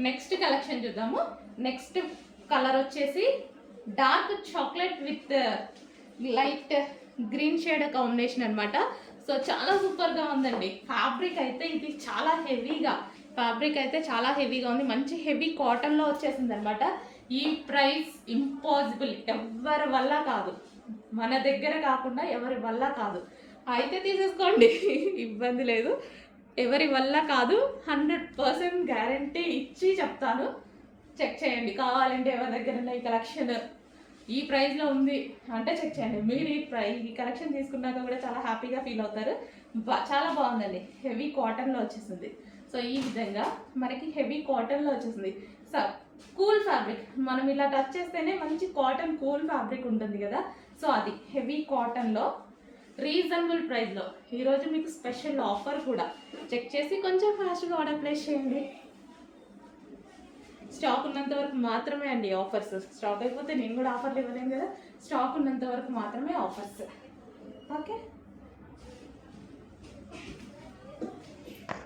Next collection చూద్దాము. Next colour వచ్చేసి dark chocolate with light green shade combination అనమాట. So చాలా సూపర్గా ఉందండి. ఫ్యాబ్రిక్ అయితే ఇది చాలా హెవీగా, ఉంది. మంచి హెవీ కాటన్లో వచ్చేసింది అనమాట. ఈ ప్రైస్ ఇంపాసిబుల్, ఎవరి వల్ల కాదు, మన దగ్గర కాకుండా ఎవరి వల్ల కాదు. అయితే తీసేసుకోండి, ఇబ్బంది లేదు. ఎవరి వల్ల కాదు, 100% గ్యారంటీ ఇచ్చి చెప్తాను. చెక్ చేయండి. కావాలంటే ఎవరి దగ్గర ఈ కలెక్షన్ ఈ ప్రైస్లో ఉంది అంటే చెక్ చేయండి. మీరు ఈ కలెక్షన్ తీసుకున్నాక కూడా చాలా హ్యాపీగా ఫీల్ అవుతారు. చాలా బాగుందండి. హెవీ కాటన్లో వచ్చేసింది. సో ఈ విధంగా మనకి హెవీ కాటన్లో వచ్చేసింది. సో కూల్ ఫ్యాబ్రిక్, మనం ఇలా టచ్ చేస్తేనే మంచి కాటన్ కూల్ ఫ్యాబ్రిక్ ఉంటుంది కదా. సో అది హెవీ కాటన్లో రీజనబుల్ ప్రైస్లో ఈరోజు మీకు స్పెషల్ ఆఫర్ కూడా. చెక్ చేసి కొంచెం ఫాస్ట్గా ఆర్డర్ ప్లేస్ చేయండి. స్టాక్ ఉన్నంత వరకు మాత్రమే అండి ఆఫర్స్. స్టాక్ అయిపోతే నేను కూడా ఆఫర్లు ఇవ్వలేను కదా. స్టాక్ ఉన్నంత వరకు మాత్రమే ఆఫర్స్. ఓకే.